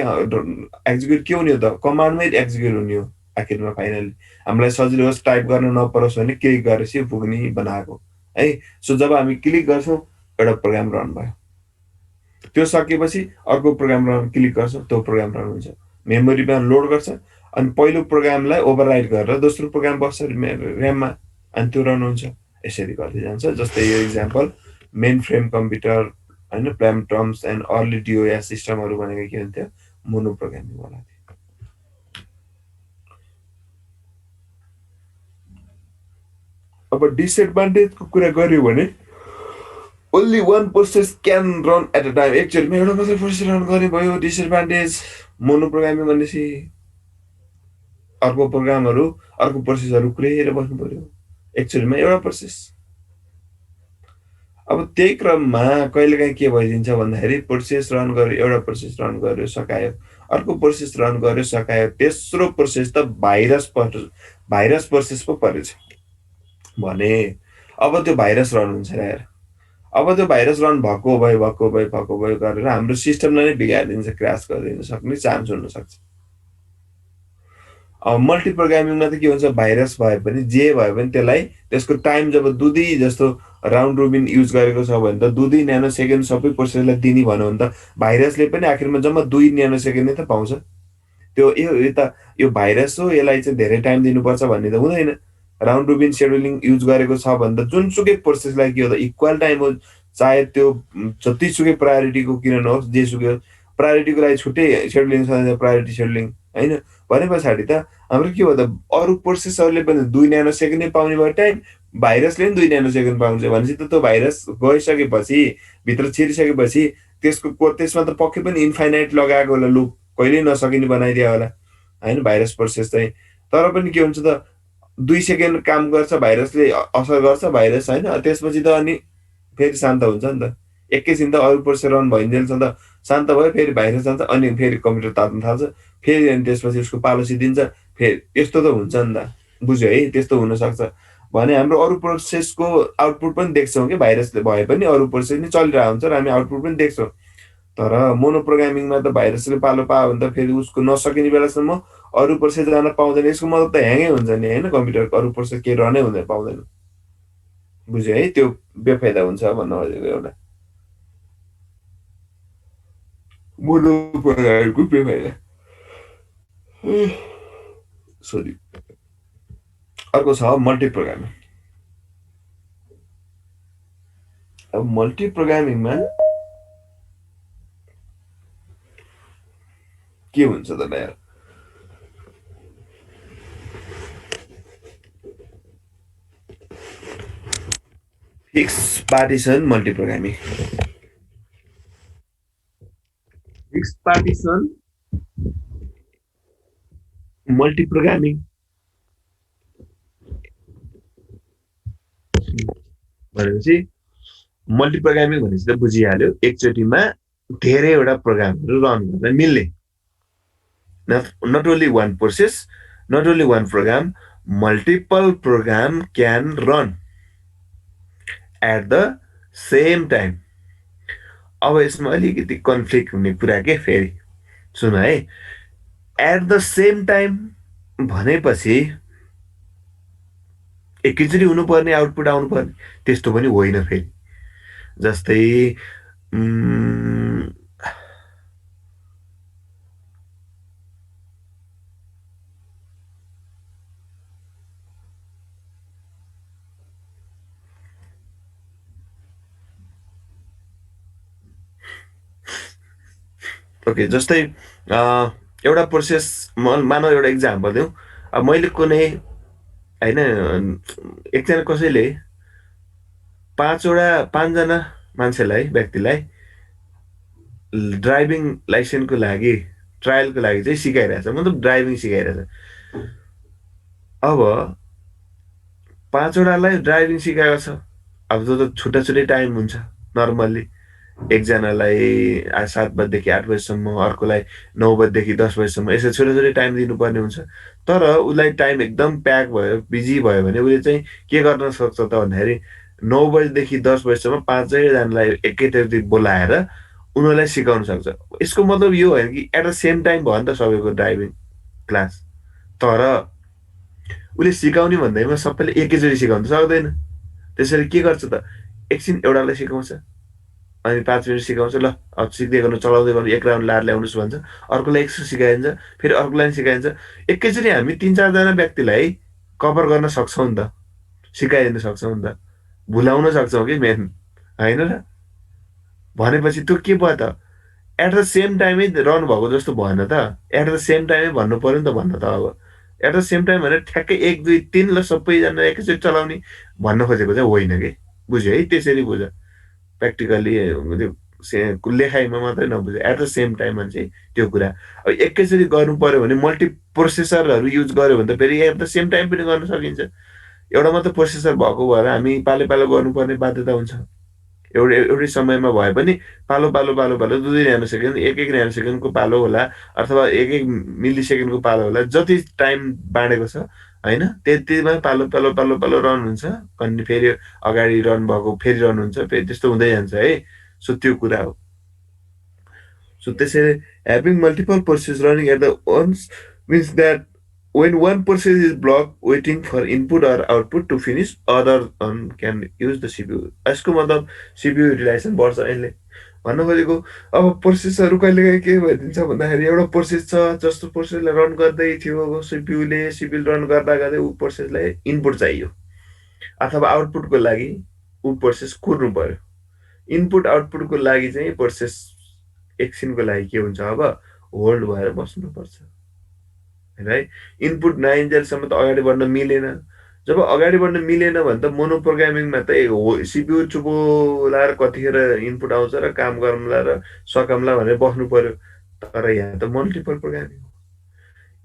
एक्जिक्युट के हुने हो त, कमान्डमै एक्जिक्युट हुने हो आखिरमा। फाइनली हामीलाई सजिलो होस्, टाइप गर्न नपरोस् भने क्लिक गरेपछि पुग्ने बनाएको है। सो जब हामी क्लिक गर्छौँ एउटा प्रोग्राम रन भयो, त्यो सकेपछि अर्को प्रोग्राम रन क्लिक गर्छौँ त्यो प्रोग्राम रन हुन्छ, मेमोरीमा लोड गर्छ अनि पहिलो प्रोग्रामलाई ओभरराइट गरेर दोस्रो प्रोग्राम बस्छ ऱ्याममा अनि त्यो रन हुन्छ। यसरी गर्दै जान्छ। जस्तै यो इक्जाम्पल मेन फ्रेम कम्प्युटर होइन, प्लामटम्स एन्ड अर्ली डिओएस सिस्टमहरू भनेको के हुन्थ्यो, मोनो प्रोग्रामिङ वाला थियो। अब डिसएडभान्टेजको कुरा गर्यो भने only one process can run at a time, एकचोटिमा एउटा मात्रै प्रोसेस रन गर्ने भयो डिसएडभान्टेज। मोनो प्रोग्रामिङ भनेपछि अर्को प्रोग्रामहरू अर्को प्रोसेसहरू कुरेर बस्नु पर्यो एक्चुअलीमा एउटा प्रोसेस। अब त्यही क्रममा कहिलेकाहीँ के भइदिन्छ भन्दाखेरि प्रोसेस रन गर्यो, एउटा प्रोसेस रन गर्यो सकायो, अर्को प्रोसेस रन गर्यो सकायो, तेस्रो प्रोसेस त भाइरस प्रोसेस पो परेछ भने अब त्यो भाइरस रन हुन्छ र यार। अब त्यो भाइरस रन भएको भए गरेर हाम्रो सिस्टमलाई नै बिगारिदिन्छ, क्रास गरिदिन सक्ने चान्स हुनसक्छ। अब मल्टी प्रोग्रामिङमा त के हुन्छ, भाइरस भए पनि जे भए पनि त्यसलाई त्यसको टाइम जब दुधी जस्तो राउन्ड रोबिन युज गरेको छ भने त 2 न्यानो सेकेन्ड सबै प्रोसेसलाई दिने भन्यो भने त भाइरसले पनि आखिरमा जम्मा 2 न्यानो सेकेन्ड नै त पाउँछ। त्यो यो भाइरस हो, यसलाई चाहिँ धेरै टाइम दिनुपर्छ भन्ने त हुँदैन। राउन्ड रोबिन सेड्युलिङ युज गरेको छ भने त जुनसुकै प्रोसेसलाई के हो त इक्वल टाइम हो, चाहे त्यो जतिसुकै प्रायोरिटीको किन नहोस्, जेसुकै होस्, प्रायोरिटीको लागि छुट्टै सेड्युलिङ छ, प्रायोरिटी सेड्युलिङ होइन भने पछाडि त हाम्रो के हो त अरू प्रोसेसरले पनि 2 न्यानो सेकेन्ड नै पाउने भयो टाइम, भाइरसले पनि 2 न्यानो सेकेन्ड पाउँछ भनेपछि त त्यो भाइरस गइसकेपछि, भित्र छिरिसकेपछि त्यसमा त पक्कै पनि इन्फाइनाइट लगाएको होला लुप, कहिल्यै नसकिने बनाइदियो होला होइन भाइरस प्रोसेस चाहिँ। तर पनि के हुन्छ त 2 सेकेन्ड काम गर्छ, भाइरसले असर गर्छ भाइरस होइन, त्यसपछि त अनि फेरि शान्त हुन्छ नि त। एकैछिन त अरू प्रोसेस रन भइन्जेलसम्म त शान्त भयो, फेरि भाइरस जान्छ, अनि फेरि कम्प्युटर तात्न थाल्छ, फेरि अनि त्यसपछि उसको पालो सिद्धिन्छ, फेरि यस्तो त हुन्छ नि त। बुझ्यो है, त्यस्तो हुनसक्छ भने हाम्रो अरू प्रोसेसको आउटपुट पनि देख्छौँ कि भाइरसले भए पनि अरू प्रोसेस नै चलिरहेको हुन्छ र हामी आउटपुट पनि देख्छौँ। तर मोनो प्रोग्रामिङमा त भाइरसले पालो पायो भने त फेरि उसको नसकिने बेलासम्म अरू प्रोसेस जान पाउँदैन। यसको मतलब त ह्याङै हुन्छ नि होइन, कम्प्युटरको अरू प्रोसेस केही रनै हुँदैन, पाउँदैन। बुझ्यो है, त्यो बेफाइदा हुन्छ भन्नु खोजेको एउटा मोनो प्रोग्रामिङको बेफाइदा। सरी। अर्को छ मल्टी प्रोग्रामिङ। अब मल्टी प्रोग्रामिङमा के हुन्छ त यार, fix partition multi programming. Fix partition multi programming भनेपछि मल्टी प्रोग्रामिङ भनेपछि त बुझिहाल्यो, एकचोटिमा धेरैवटा प्रोग्रामहरू रन गर्न मिल्ने। Not only one process, not only one program, multiple program can run at the same time. अब यसमा अलिकति कन्फ्लिक्ट हुने कुरा के, फेरि सुन है, एट द सेम टाइम भनेपछि एकैचोटि हुनुपर्ने आउटपुट आउनुपर्ने त्यस्तो पनि होइन फेरि। जस्तै ओके, जस्तै एउटा प्रोसेस मानव एउटा इक्जाम्पल दिउँ। अब मैले कुनै होइन एकजना कसैले 5जना मान्छेलाई, व्यक्तिलाई ड्राइभिङ लाइसेन्सको लागि ट्रायलको लागि चाहिँ सिकाइरहेछ, मतलब ड्राइभिङ सिकाइरहेछ। अब 5वटालाई ड्राइभिङ सिकाएको छ। अब त्यो त छुट्टा छुट्टै टाइम हुन्छ नर्मल्ली, एकजनालाई 7 बजेदेखि 8 बजीसम्म, अर्कोलाई 9 बजेदेखि 10 बजीसम्म, यसो छोटो छोटो टाइम दिनुपर्ने हुन्छ। तर उसलाई टाइम एकदम प्याक भयो, बिजी भयो भने उसले चाहिँ के गर्न सक्छ त भन्दाखेरि 9 बजेदेखि 10 बजीसम्म 5जनालाई एकैचोटि बोलाएर उनीहरूलाई सिकाउन सक्छ। यसको मतलब यो होइन कि एट द सेम टाइम भयो नि त सबैको ड्राइभिङ क्लास, तर उसले सिकाउने भन्दैमा सबैले एकैचोटि सिकाउन सक्दैन। त्यसरी के गर्छ त, एकछिन एउटालाई सिकाउँछ, अनि 5 मिनट सिकाउँछ, ल अब सिक्दै गर्नु, चलाउँदै गर्नु, एक राउन्ड लाएर ल्याउनुहोस् भन्छ, अर्कोलाई एकछिन सिकाइन्छ, फेरि अर्कोलाई पनि सिकाइन्छ। एकैचोटि हामी 3-4जना व्यक्तिलाई कभर गर्न सक्छौँ नि त, सिकाइदिन सक्छौँ नि त, भुलाउन सक्छौँ कि मेन होइन र। भनेपछि त्यो के भयो त, एट द सेम टाइमै रन भएको जस्तो भएन त, एट द सेम टाइमै भन्नु पऱ्यो नि त भन्न त। अब एट द सेम टाइम भनेर ठ्याक्कै 1 2 3 ल सबैजना एकैचोटि चलाउने भन्न खोजेको चाहिँ होइन कि। बुझ्यो है, त्यसरी बुझ, प्र्याक्टिकल्ली त्यो लेखाइमा मात्रै नबुझ, एट द सेम टाइममा चाहिँ त्यो कुरा। अब एकैचोटि गर्नु पऱ्यो भने मल्टी प्रोसेसरहरू युज गर्यो भने त फेरि एट द सेम टाइम पनि गर्न सकिन्छ। एउटा मात्र प्रोसेसर भएको भएर हामी पालो पालो गर्नुपर्ने बाध्यता हुन्छ। एउटै समयमा भए पनि पालो 2 न्यानो सेकेन्ड 1 न्यानो सेकेन्डको पालो होला अथवा 1 मिली सेकेन्डको पालो होला, जति टाइम बाँडेको छ होइन, त्यतिमा पालो रन हुन्छ। अनि फेरि अगाडि रन भएको फेरि रन हुन्छ, फेरि त्यस्तो हुँदै जान्छ है। सो त्यो कुरा हो। सो त्यसैले having multiple processes running at the once means that when one process is blocked waiting for input or output to finish, other one can use the CPU. यसको मतलब CPU युटिलाइजेसन बढ्छ। यसले भन्न खोजेको अब प्रोसेसहरू कहिलेकाहीँ के भइदिन्छ भन्दाखेरि एउटा प्रोसेस छ जस्तो प्रोसेसलाई रन गर्दै थियो सिपियु रन गर्दा गर्दै ऊ प्रोसेसलाई इनपुट चाहियो अथवा आउटपुटको लागि ऊ प्रोसेस कुर्नु पर्यो। इनपुट आउटपुटको लागि चाहिँ प्रोसेस एकछिनको लागि के हुन्छ, अब होल्ड भएर बस्नुपर्छ है। इनपुट नआइन्जेलसम्म त अगाडि बढ्न मिलेन। जब अगाडि बढ्न मिलेन भने त मोनो प्रोग्रामिङमा त सिपियु चुपो लाएर कतिखेर इनपुट आउँछ र काम गरौँला र सकाउँला भनेर बस्नु पर्यो। तर यहाँ त मल्टिपल प्रोग्रामिङ हो।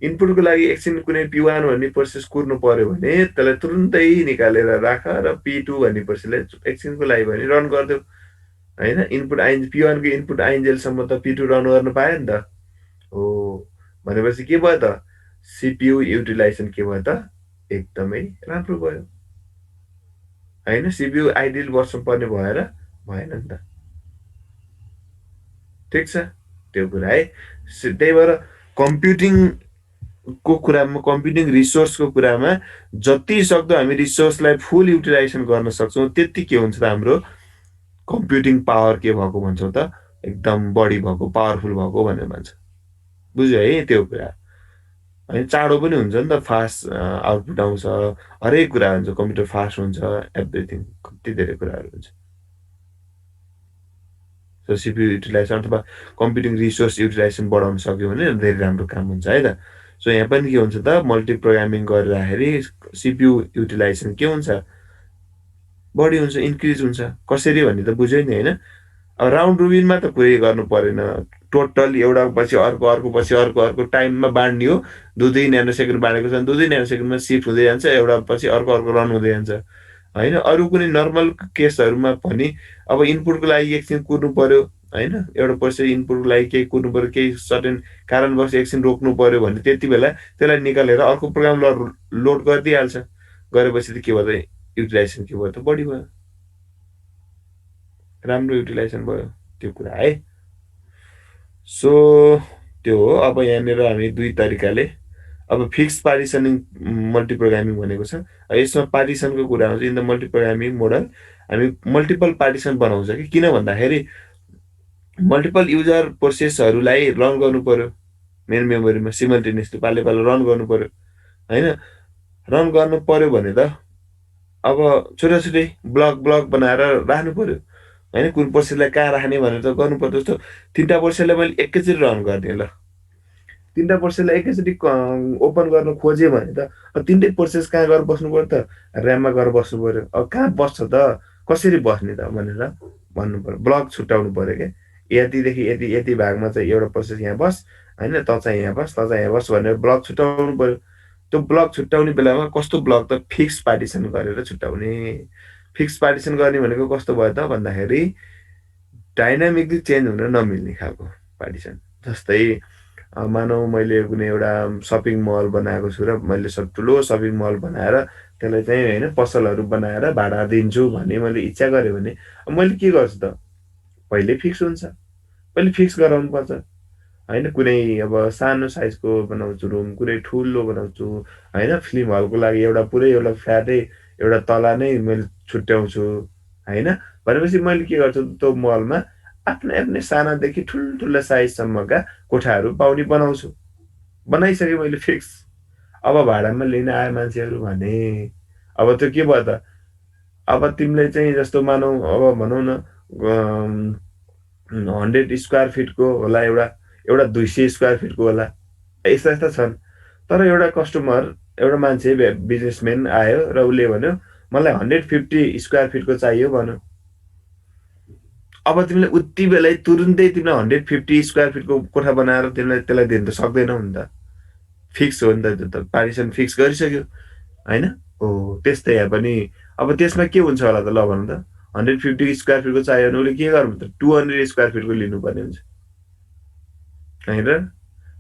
इनपुटको लागि एकछिन कुनै P1 भन्ने प्रोसेस कुर्नु पर्यो भने त्यसलाई तुरुन्तै निकालेर राख र P2 भन्ने प्रोसेसलाई एकछिनको लागि भने रन गरिदेऊ होइन। इनपुट P1 को इनपुट आइन्जेलसम्म त P2 रन गर्न पायो नि त हो। भनेपछि के भयो त, सिपियु युटिलाइजेसन के भयो त, एकदमै राम्रो भयो होइन। सिपियु आइडियल बस्नुपर्ने भएर भएन नि त। ठिक छ, त्यो कुरा है। त्यही भएर कम्प्युटिङको कुरामा, कम्प्युटिङ रिसोर्सको कुरामा जति सक्दो हामी रिसोर्सलाई फुल युटिलाइजेसन गर्न सक्छौँ त्यति के हुन्छ त, हाम्रो कम्प्युटिङ पावर के भएको भन्छौँ त, एकदम बढी भएको, पावरफुल भएको भनेर भन्छ। बुझ्यो है त्यो कुरा। अनि चाँडो पनि हुन्छ नि त, फास्ट आउटपुट आउँछ, हरेक कुरा हुन्छ, कम्प्युटर फास्ट हुन्छ, एभ्रिथिङ, कति धेरै कुराहरू हुन्छ। सो सिपियु युटिलाइजेसन अथवा कम्प्युटिङ रिसोर्स युटिलाइजेसन बढाउन सक्यो भने धेरै राम्रो काम हुन्छ है त। सो यहाँ पनि के हुन्छ त, मल्टी प्रोग्रामिङ गरिराखेरि सिपियु युटिलाइजेसन के हुन्छ, बढी हुन्छ, इन्क्रिज हुन्छ। कसरी भन्ने त बुझ्यो नि होइन। अब राउन्ड रुबिनमा त कुरै गर्नु परेन, टोटल एउटा पछि अर्को पछि अर्को टाइममा बाँड्ने हो। 2 न्यानो सेकेन्ड बाँडेको छ भने 2 न्यानो सेकेन्डमा सिफ्ट हुँदै जान्छ, एउटा पछि अर्को रन हुँदै जान्छ होइन। अरू कुनै नर्मल केसहरूमा पनि अब इनपुटको लागि एकछिन कुर्नु पर्यो होइन, एउटा प्रोसेस इनपुटको लागि केही कुर्नु पर्यो, केही सर्टेन कारणवश एकछिन रोक्नु पर्यो भने त्यति बेला त्यसलाई निकालेर अर्को प्रोग्राम लोड गरिदिइहाल्छ। गरेपछि त के भयो त, युटिलाइजेसन के भयो त, बढी भयो, राम्रो युटिलाइजेसन भयो, त्यो कुरा है। सो त्यो हो। अब यहाँनिर हामी दुई तरिकाले, अब फिक्स पार्टिसनिङ मल्टी प्रोग्रामिङ भनेको छ। यसमा पार्टिसनको कुरा आउँछ। In the multi programming model हामी मल्टिपल पार्टिसन बनाउँछ कि, किन भन्दाखेरि मल्टिपल युजर प्रोसेसहरूलाई रन गर्नु पर्यो मेन मेमोरीमा सिमल्टेनियसली, पालो रन गर्नु पर्यो होइन। रन गर्नु पर्यो भने त अब छुट्टै ब्लक बनाएर राख्नु पर्यो होइन। कुन प्रोसेसलाई कहाँ राख्ने भनेर त गर्नु पर्यो। जस्तो 3टा प्रोसेसलाई मैले एकैचोटि रन गरिदिएँ, ल 3टा प्रोसेसलाई एकैचोटि ओपन गर्न खोजेँ भने त 3टै प्रोसेस कहाँ गएर बस्नु पर्यो त, ऱ्याममा गएर बस्नु पर्यो। अब कहाँ बस्छ त, कसरी बस्ने त भनेर भन्नु पर्यो, ब्लक छुट्याउनु पर्यो क्या। यतिदेखि यति भागमा चाहिँ एउटा प्रोसेस यहाँ बस होइन, त चाहिँ यहाँ बस, त चाहिँ यहाँ बस भनेर ब्लक छुट्याउनु पर्यो। त्यो ब्लक छुट्याउने बेलामा कस्तो ब्लक त, फिक्स पार्टिसन गरेर छुट्याउने। फिक्स पार्टिसन गर्ने भनेको कस्तो भयो त भन्दाखेरि डाइनामिकली चेन्ज हुन नमिल्ने खालको पार्टिसन। जस्तै मानौ मैले कुनै एउटा सपिङ मल बनाएको छु र मैले ठुलो सपिङ मल बनाएर त्यसलाई चाहिँ होइन पसलहरू बनाएर भाडा दिन्छु भन्ने मैले इच्छा गरेँ भने मैले के गर्छु त, पहिले फिक्स हुन्छ, पहिले फिक्स गराउनु पर्छ होइन। कुनै अब सानो साइजको बनाउँछु रुम, कुनै ठुलो बनाउँछु होइन, फिल्म हलको लागि एउटा पुरै एउटा फ्ल्याटै एउटा तला नै मैले छुट्याउँछु होइन। भनेपछि मैले के गर्छु, त्यो मलमा आफ्नै सानादेखि ठुल्ठुला साइजसम्मका कोठाहरू पाउने बनाउँछु। बनाइसकेँ मैले फिक्स। अब भाडामा लिन आए मान्छेहरू भने अब त्यो के भयो त, अब तिमीले चाहिँ जस्तो मानौ अब भनौँ न 100 स्क्वायर फिटको होला, एउटा 200 स्क्वायर फिटको होला, यस्ता छन्। तर एउटा कस्टमर, एउटा मान्छे बिजनेसम्यान आयो र उसले भन्यो मलाई 150 स्क्वायर फिटको चाहियो भन्यो। अब तिमीले उति बेलै तुरुन्तै तिमीलाई 150 स्क्वायर फिटको कोठा बनाएर त्यसलाई दिन त सक्दैनौ नि त। फिक्स हो नि त, त्यो त पार्टिसन फिक्स गरिसक्यो होइन। हो त्यस्तै यहाँ पनि अब त्यसमा के हुन्छ होला त ल भन्नु त 150 स्क्वायर फिटको चाहियो भने उसले के गर्नु त 200 स्क्वायर फिटको लिनुपर्ने हुन्छ होइन र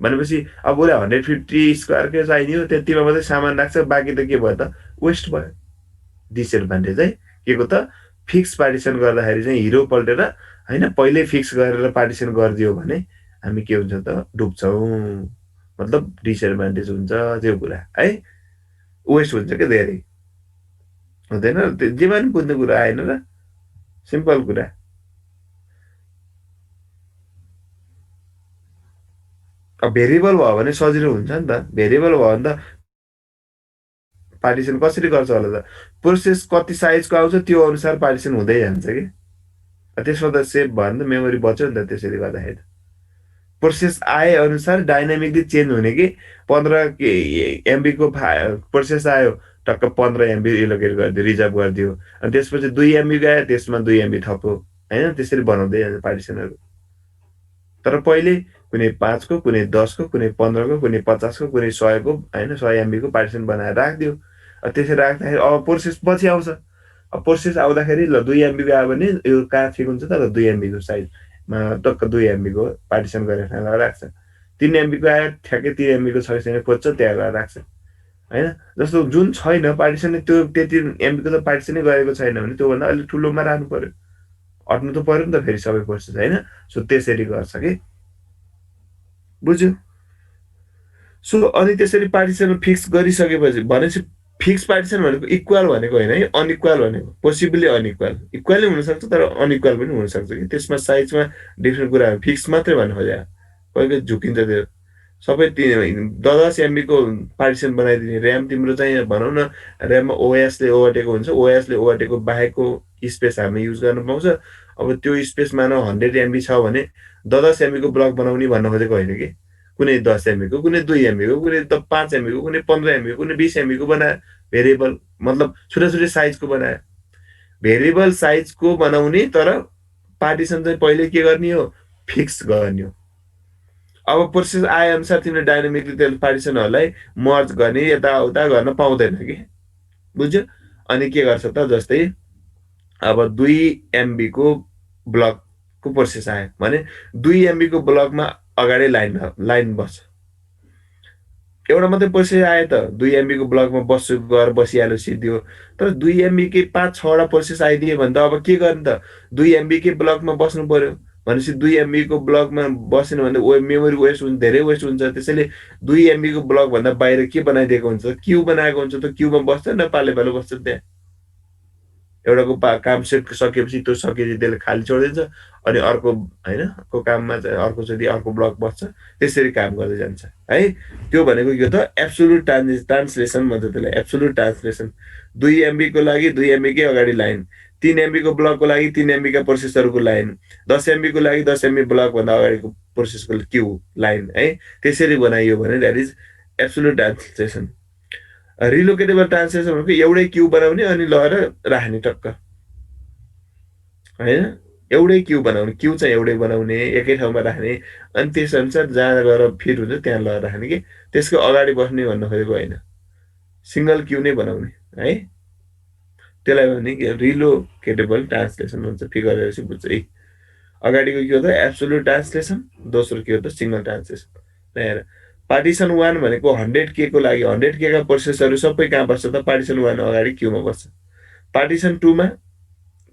भनेपछि अब उसलाई 150 स्क्वायरकै चाहियो त्यतिमा मात्रै सामान राख्छ बाँकी त के भयो त वेस्ट भयो डिसएडभान्टेज है के को त फिक्स पार्टिसन गर्दाखेरि चाहिँ हिरो पल्टेर होइन पहिल्यै फिक्स गरेर पार्टिसन गरिदियो भने हामी के हुन्छ त डुब्छौँ मतलब डिसएडभान्टेज हुन्छ त्यो कुरा है वेस्ट हुन्छ क्या धेरै हुँदैन जेमा पनि बुझ्ने कुरा आएन र सिम्पल कुरा अब भेरिएबल भयो भने सजिलो हुन्छ नि त भेरिएबल भयो भने त पार्टिसन कसरी गर्छ होला त प्रोसेस कति साइजको आउँछ त्यो अनुसार पार्टिसन हुँदै जान्छ कि त्यसमा त सेभ भयो भने त मेमोरी बच्यो नि त त्यसरी गर्दाखेरि त प्रोसेस आए अनुसार डाइनामिकली चेन्ज हुने कि 15 एमबीको प्रोसेस आयो टक्क 15 एमबी एलोकेट गरिदियो रिजर्भ गरिदियो अनि त्यसपछि 2 एमबी गयो त्यसमा 2 एमबी थप्यो होइन त्यसरी बनाउँदै जान्छ पार्टिसनहरू तर पहिले कुनै 5को कुनै 10को कुनै 15को कुनै 50को कुनै 100को होइन 100 एमबीको पार्टिसन बनाएर राखिदियो त्यसरी राख्दाखेरि अब प्रोसेस पछि आउँछ अब प्रोसेस आउँदाखेरि ल 2 एमबीको आयो भने यो कहाँ ठिक हुन्छ त ल 2 एमबीको साइजमा टक्क 2 एमबीको पार्टिसन गरेर ठाउँमा राख्छ 3 एमबीको आयो ठ्याक्कै 3 एमबीको छ छैन खोज्छ त्यहाँ गएर राख्छ होइन जस्तो जुन छैन पार्टिसन त्यो त्यति एमबीको त पार्टिसनै गरेको छैन भने त्योभन्दा अलिक ठुलोमा राख्नु पर्यो अट्नु त पर्यो नि त फेरि सबै प्रोसेस होइन सो त्यसरी गर्छ कि बुझ्यो सो अनि त्यसरी पार्टिसन फिक्स गरिसकेपछि भनेपछि फिक्स पार्टिसन भनेको इक्वल भनेको होइन है अनइक्वल भनेको पोसिबली अनइक्वल इक्वलै हुनसक्छ तर अनइक्वल पनि हुनसक्छ कि त्यसमा साइजमा डिफ्रेन्ट कुराहरू फिक्स मात्रै भन्नु खोज्यो कोही कोही झुकिन्छ त्यो सबै 10 एमबीको पार्टिसन बनाइदिने ऱ्याम तिम्रो चाहिँ भनौँ न ऱ्याममा ओएसले ओभरटेको हुन्छ ओएसले ओभरटेको बाहेकको स्पेस हामी युज गर्न पाउँछ अब त्यो स्पेस मानव 100 एमबी छ भने 10 एमबीको ब्लक बनाउने भन्न खोजेको होइन कि कुनै 10 एमबीको कुनै 2 एमबीको कुनै 5 एमबीको कुनै 15 एमबीको कुनै 20 एमबीको बनायो भेरिएबल मतलब छुट्टै छुट्टै साइजको बनायो भेरिएबल साइजको बनाउने तर पार्टिसन चाहिँ पहिले के गर्ने हो फिक्स गर्ने हो अब प्रोसेस आए अनुसार तिमीले डाइनामिकली त्यो पार्टिसनहरूलाई मर्ज गर्ने यताउता गर्न पाउँदैन कि बुझ्यो अनि के गर्छ त जस्तै अब 2 एमबीको ब्लकको प्रोसेस आयो भने 2 एमबीको ब्लकमा अगाडि लाइन बस्छ एउटा मात्रै प्रोसेस आयो त 2 एमबीको ब्लकमा बस्छु गएर बसिहाल्यो सिद्धियो तर 2 एमबीकै 5-6वटा प्रोसेस आइदियो भने त अब के गर्ने त 2 एमबीकै ब्लकमा बस्नु पर्यो भनेपछि 2 एमबीको ब्लकमा बसेन भने मेमोरी वेस्ट हुन्छ धेरै वेस्ट हुन्छ त्यसैले 2 एमबीको ब्लकभन्दा बाहिर के बनाइदिएको हुन्छ क्यु बनाएको हुन्छ त क्युमा बस्छ न पाले पालो बस्छ त्यहाँ एउटाको काम सेट सकेपछि त्यो सकेपछि त्यसले खाली छोडिदिन्छ अनि अर्को होइन अर्को काममा चाहिँ अर्कोचोटि अर्को ब्लक बस्छ त्यसरी काम गर्दै जान्छ है त्यो भनेको यो त एब्सोल्युट ट्रान्सलेसन भन्छ त्यसलाई एब्सोल्युट ट्रान्सलेसन 2 एमबीको लागि 2 एमबीकै अगाडि लाइन 3 एमबीको ब्लकको लागि 3 एमबीका प्रोसेसरको लाइन 10 एमबीको लागि 10 एमबी ब्लकभन्दा अगाडिको प्रोसेसको क्यु लाइन है त्यसरी बनाइयो भने that is absolute translation relocatable translation भनेको एउटै क्यु बनाउने अनि लगेर राख्ने टक्क होइन एउटै क्यु बनाउने क्यु चाहिँ एउटै बनाउने एकै ठाउँमा राख्ने अनि त्यस अनुसार जहाँ गएर फिट हुन्छ त्यहाँ लगेर राख्ने कि त्यसको अगाडि बस्ने भन्न खोजेको होइन सिङ्गल क्यु नै बनाउने है त्यसलाई भने रिलोकेटेबल ट्रान्सलेसन भन्छ फिगर हेरेपछि बुझ्छ है अगाडिको के हो त एब्सोल्युट ट्रान्सलेसन दोस्रो के हो त सिङ्गल ट्रान्सलेसन हेर पार्टिसन 1 भनेको 100K को लागि 100K का प्रोसेसरहरू सबै कहाँ बस्छ त पार्टिसन 1 अगाडि क्युमा बस्छ पार्टिसन 2 मा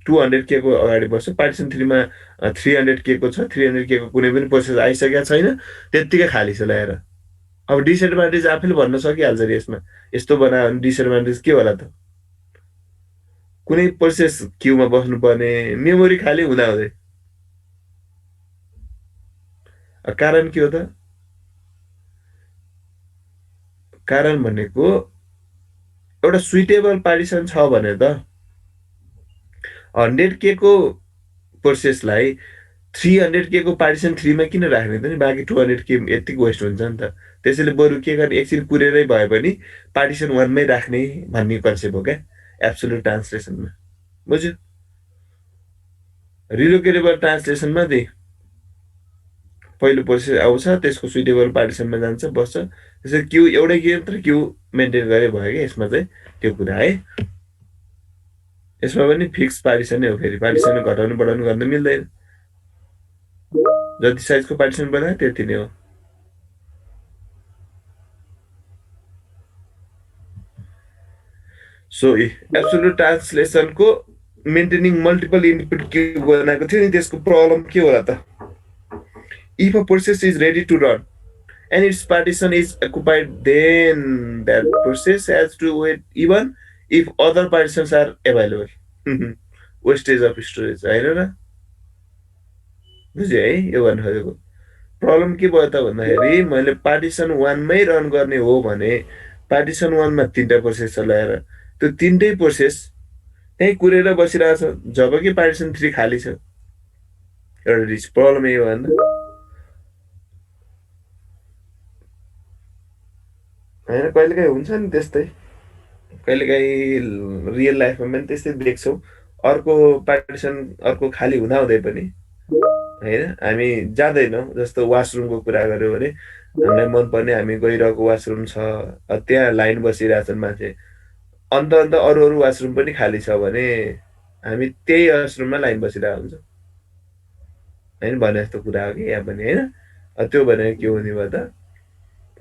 200K को अगाडि बस्छ पार्टिसन 3 मा 300K को छ 300K को कुनै पनि प्रोसेस आइसकेको छैन त्यत्तिकै खाली छ ल्याएर अब डिसएडभान्टेज आफैले भन्न सकिहाल्छ नि यसमा यस्तो बनायो भने डिसएडभान्टेज के होला त कुनै प्रोसेस क्युमा बस्नुपर्ने मेमोरी खाली हुँदाहुँदै कारण के हो त कारण भनेको एउटा सुइटेबल पार्टिसन छ भने त 100K को प्रोसेसलाई 300K को पार्टिसन 3 मा किन राख्ने त नि बाँकी 200K यतिको वेस्ट हुन्छ नि त त्यसैले बरु के गर्ने एकछिन कुरेरै भए पनि पार्टिसन 1 मै राख्ने भन्ने कन्सेप्ट हो क्या एब्सोल्युट ट्रान्सलेसनमा बुझ्यो रिलोकेटेबल ट्रान्सलेसनमा चाहिँ पहिलो प्रोसेस आउँछ, त्यसको सुइटेबल पार्टिसनमा जान्छ, बस्छ। त्यसरी क्यू एउटै क्यू मात्र क्यू मेन्टेन गरे भयो कि यसमा चाहिँ त्यो कुरा है। यसमा पनि फिक्स पार्टिसन नै हो, फेरि पार्टिसन घटाउनु बढाउनु गर्न मिल्दैन। जति साइजको पार्टिसन बनायो त्यति नै हो। सो एब्सोल्युट ट्रान्सलेसनको मेन्टेनिङ मल्टिपल इनपुट क्यू बनाएको थियो नि, त्यसको प्रब्लम के होला त? If a process is ready to run and its partition is occupied, then that process has to wait even if other partitions are available. Wastage of storage होइन र? बुझ्यो है यो भन्नु खोजेको? प्रब्लम के भयो त भन्दाखेरि मैले पार्टिसन 1 मै रन गर्ने हो भने पार्टिसन 1 मा 3टा प्रोसेस चलाएर त्यो 3टै प्रोसेस त्यही कुरेर बसिरहेछ, जबकि पार्टिसन 3 खाली छ। एउटा रिच प्रब्लम यही हो नि होइन? कहिलेकाहीँ हुन्छ नि त्यस्तै, कहिलेकाहीँ रियल लाइफमा पनि त्यस्तै देख्छौँ। अर्को पार्टिसन अर्को खाली हुँदाहुँदै पनि होइन हामी जाँदैनौँ। जस्तो वासरुमको कुरा गऱ्यो भने हामीलाई मनपर्ने हामी गइरहेको वासरुम छ, त्यहाँ लाइन बसिरहेछन् मान्छे, अन्त अरू अरू वासरुम पनि खाली छ भने हामी त्यही वासरुममा लाइन बसिरहेको हुन्छ होइन, भने जस्तो कुरा हो कि यहाँ पनि होइन। त्यो भनेर के हुने भयो त?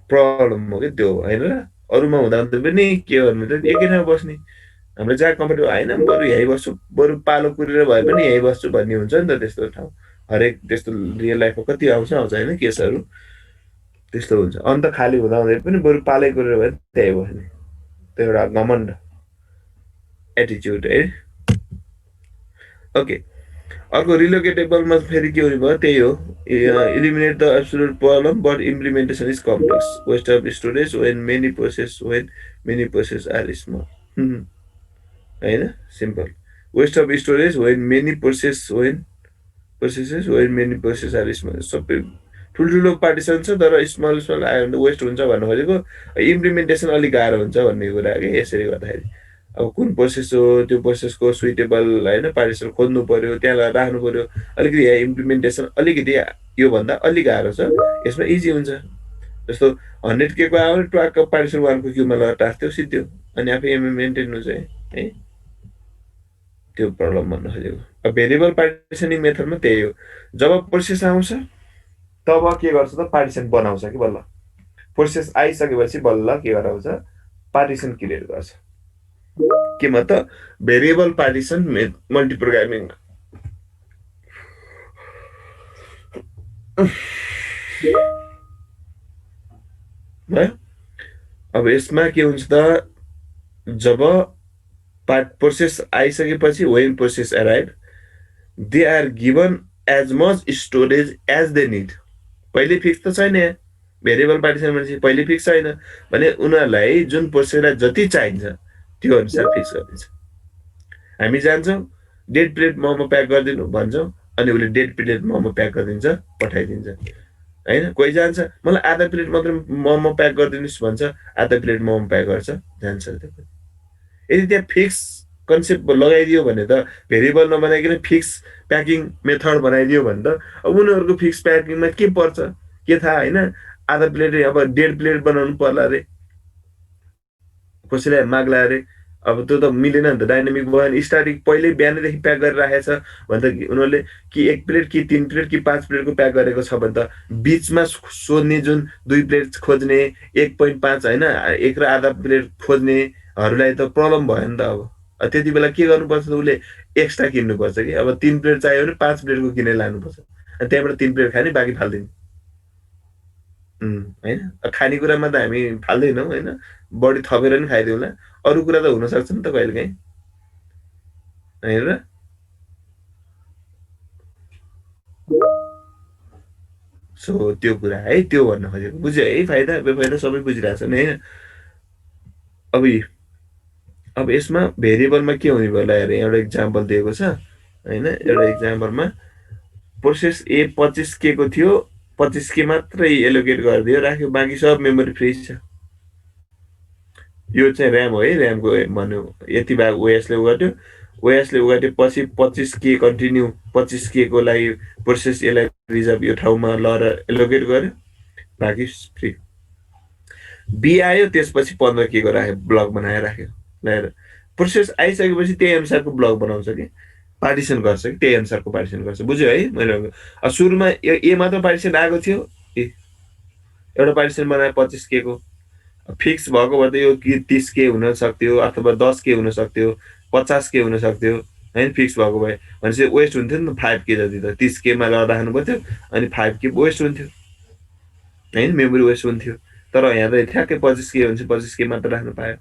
प्रब्लम हो कि त्यो होइन र? अरूमा हुँदा पनि के गर्नु त, एकै ठाउँमा बस्ने, हाम्रो जहाँ कम्फर्टेबल होइन बरु यहीँ बस्छु, बरु पालो कुरेर भए पनि यहीँ बस्छु भन्ने हुन्छ नि त। त्यस्तो ठाउँ हरेक त्यस्तो रियल लाइफमा कति आउँछ होइन केसहरू त्यस्तो हुन्छ। अन्त खाली हुँदाहुँदै पनि बरु पालै कुरेर भए त्यहीँ बस्ने, त्यो एउटा घमण्ड एटिच्युड है। ओके, अर्को रिलोकेटेबलमा फेरि के हुने भयो? त्यही हो, eliminate the absolute problem but implementation is complex. Waste of storage when many process are small होइन, simple. Waste of storage when many processes when many process are small. सबै ठुल्ठुलो पार्टिसन छ तर स्मल आयो भने वेस्ट हुन्छ भन्नु खोजेको। इम्प्लिमेन्टेसन अलिक गाह्रो हुन्छ भन्ने कुरा कि यसरी गर्दाखेरि अब कुन प्रोसेस हो त्यो प्रोसेसको सुइटेबल होइन पार्टिसन खोज्नु पर्यो, त्यहाँ राख्नु पर्यो। अलिकति यहाँ इम्प्लिमेन्टेसन अलिकति योभन्दा अलिक गाह्रो छ, यसमा इजी हुन्छ। जस्तो 100K को आयो भने ट्वाक्क पार्टिसन 1 को क्यूमा लगेर टाँस्थ्यो सिद्धो, अनि आफै मेन्टेन हुन्छ है। त्यो प्रब्लम भन्नु खोजेको। अब भेरिएबल पार्टिसनिङ मेथडमा त्यही हो, जब प्रोसेस आउँछ तब के गर्छ त? पार्टिसन बनाउँछ कि बल्ल। प्रोसेस आइसकेपछि बल्ल के गराउँछ? पार्टिसन क्रिएट गर्छ। केमा त? Variable partition multiprogramming. भयो। अब यसमा के हुन्छ त? जब प्रोसेस आइसकेपछि when process arrive they are given as much storage as they need. पहिले फिक्स त छैन, यहाँ भेरिएबल पार्टिसन भनेपछि पहिले फिक्स छैन भने उनीहरूलाई जुन प्रोसेसलाई जति चाहिन्छ त्यो अनुसार फिक्स गरिदिन्छ। हामी जान्छौँ डेड प्लेट मोमो प्याक गरिदिनु भन्छौँ, अनि उसले डेड प्लेट मोमो प्याक गरिदिन्छ, पठाइदिन्छ होइन। कोही जान्छ मलाई आधा प्लेट मात्र मोमो प्याक गरिदिनुहोस् भन्छ, आधा प्लेट मोमो प्याक गर्छ, जान्छ। यदि त्यहाँ फिक्स कन्सेप्ट लगाइदियो भने त, भेरिएबल नबनाइकन फिक्स प्याकिङ मेथड बनाइदियो भने त अब उनीहरूको फिक्स प्याकिङमा के पर्छ के थाहा होइन। आधा प्लेट अब डेढ प्लेट बनाउनु पर्ला अरे, कसैलाई माग्ला अरे, अब त्यो त मिलेन नि त। डाइनामिक भयो स्टार्टिङ पहिल्यै बिहानैदेखि प्याक गरेर राखेको छ भने त उनीहरूले कि 1 प्लेट कि 3 प्लेट कि 5 प्लेटको प्याक गरेको छ भने त बिचमा सोध्ने जुन 2 प्लेट खोज्ने 1.5 होइन 1 र आधा प्लेट खोज्नेहरूलाई त प्रब्लम भयो नि त। अब त्यति बेला के गर्नुपर्छ? उसले एक्स्ट्रा किन्नुपर्छ कि अब 3 प्लेट चाहियो भने 5 प्लेटको किनेर लानुपर्छ, अनि त्यहाँबाट 3 प्लेट खाने बाँकी फाल्दिने होइन। खानेकुरामा त हामी फाल्दैनौँ होइन, बढी थपेर पनि खाइदिउँला। अरू कुरा त हुनसक्छ नि त कहिलेकाहीँ होइन र? सो त्यो कुरा है, त्यो भन्न खोजेको। बुझ्यो है? फाइदा बेफाइदा सबै बुझिरहेछन् होइन। अब यसमा भेरिएबलमा के हुने भयो हेर, एउटा इक्जाम्पल दिएको छ होइन। एउटा इक्जाम्पलमा प्रोसेस ए 25K को थियो, 25K मात्रै एलोकेट गरिदियो राख्यो, बाँकी सब मेमोरी फ्री छ। यो चाहिँ ऱ्याम हो है, ऱ्यामको भन्यो यति भाग ओएसले गर्यो, ओएसले उगाटेपछि 25K कन्टिन्यू 25K को लागि प्रोसेस यसलाई रिजर्भ यो ठाउँमा लगेर एलोकेट गर्यो, बाँकी फ्री। बी आयो, त्यसपछि 15K को राख्यो, ब्लक बनाएर राख्यो ल्याएर। प्रोसेस आइसकेपछि त्यही अनुसारको ब्लक बनाउँछ कि पार्टिसन गर्छ कि त्यही अनुसारको पार्टिसन गर्छ। बुझ्यो है मैले? सुरुमा ए मात्र पार्टिसन आएको थियो, एउटा पार्टिसन बनायो 25K को, फिक्स भएको भए त यो 30K हुन सक्थ्यो अथवा 10K हुन सक्थ्यो, 50K हुन सक्थ्यो होइन। फिक्स भएको भए भनेपछि वेस्ट हुन्थ्यो नि त 5K जति त 30K मा राख्नु पर्थ्यो अनि 5K वेस्ट हुन्थ्यो होइन, मेमोरी वेस्ट हुन्थ्यो। तर यहाँ त ठ्याक्कै 25K हुन्छ, 25K मात्र राख्नु पायो।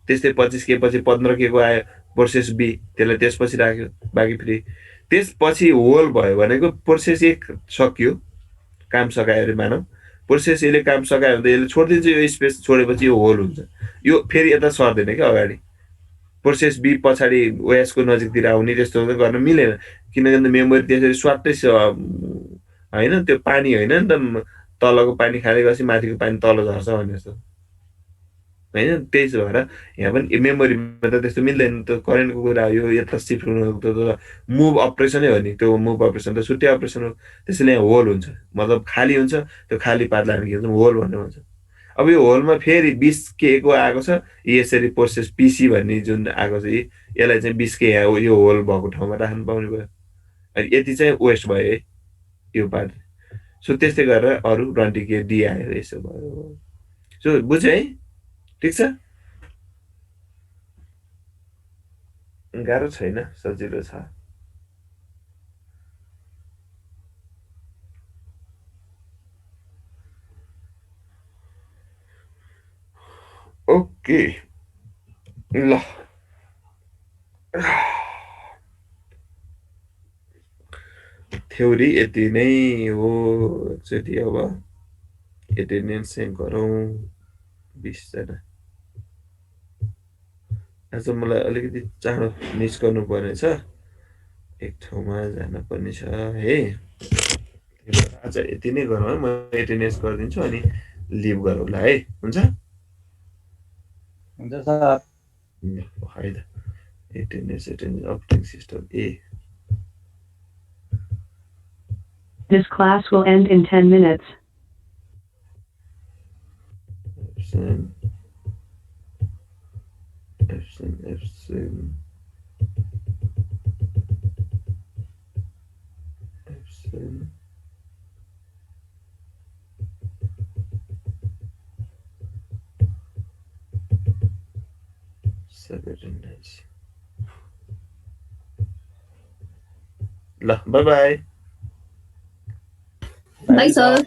त्यस्तै 25K पछि 15K को आयो प्रोसेस बी, त्यसलाई त्यसपछि राख्यो, बाँकी फ्री। त्यसपछि होल भयो भनेको प्रोसेस एक सक्यो, काम सकायो अरे मानव, प्रोसेस यसले काम सकायो भने त यसले छोडिदिन्छ, यो स्पेस छोडेपछि यो होल हुन्छ। यो फेरि यता सर्दैन क्या अगाडि, प्रोसेस बी पछाडि ओएसको नजिकतिर आउने त्यस्तो गर्न मिलेन, किनभने मेमोरी त्यसरी स्वाटै होइन, त्यो पानी होइन नि त, तलको पानी खाँदै गएपछि माथिको पानी तल झर्छ भने जस्तो होइन। त्यही भएर यहाँ पनि मेमोरीमा त त्यस्तो मिल्दैन, त्यो करेन्टको कुरा हो, यो यता सिफ्ट हुनु त मुभ अपरेसनै हो नि, त्यो मुभ अपरेसन त छुट्टै अपरेसन हो। त्यसैले यहाँ होल हुन्छ, मतलब खाली हुन्छ, त्यो खाली पार्टलाई हामी के भन्छौँ, होल भन्ने भन्छ। अब यो होलमा फेरि 20K को आएको छ, यसरी प्रोसेस पिसी भन्ने जुन आएको छ यसलाई चाहिँ 20K यहाँ यो होल भएको ठाउँमा राख्नु पाउने भयो। अनि यति चाहिँ वेस्ट भयो है यो पार्ट। सो त्यस्तै गरेर अरू 20K डी आयो, यसो भयो। सो बुझ्यो है? ठिक छ, गाह्रो छैन, सजिलो छ। ओके ल, थ्योरी यति नै हो। एकचोटि अब एटेन्डेन्स चाहिँ गरौँ 20जना। आज मलाई अलिकति चाँडो निस्कनु पर्ने छ, एक ठाउँमा जानुपर्ने छ है। आज यति नै गरौँ है, म एटेन्डेन्स गरिदिन्छु अनि लिभ गरौँला है, हुन्छ? हुन्छ सर। है त, attendance operating system A. This class will end in 10 minutes. Epson. 7 and 9. ल, बाय बाय। Bye, sir.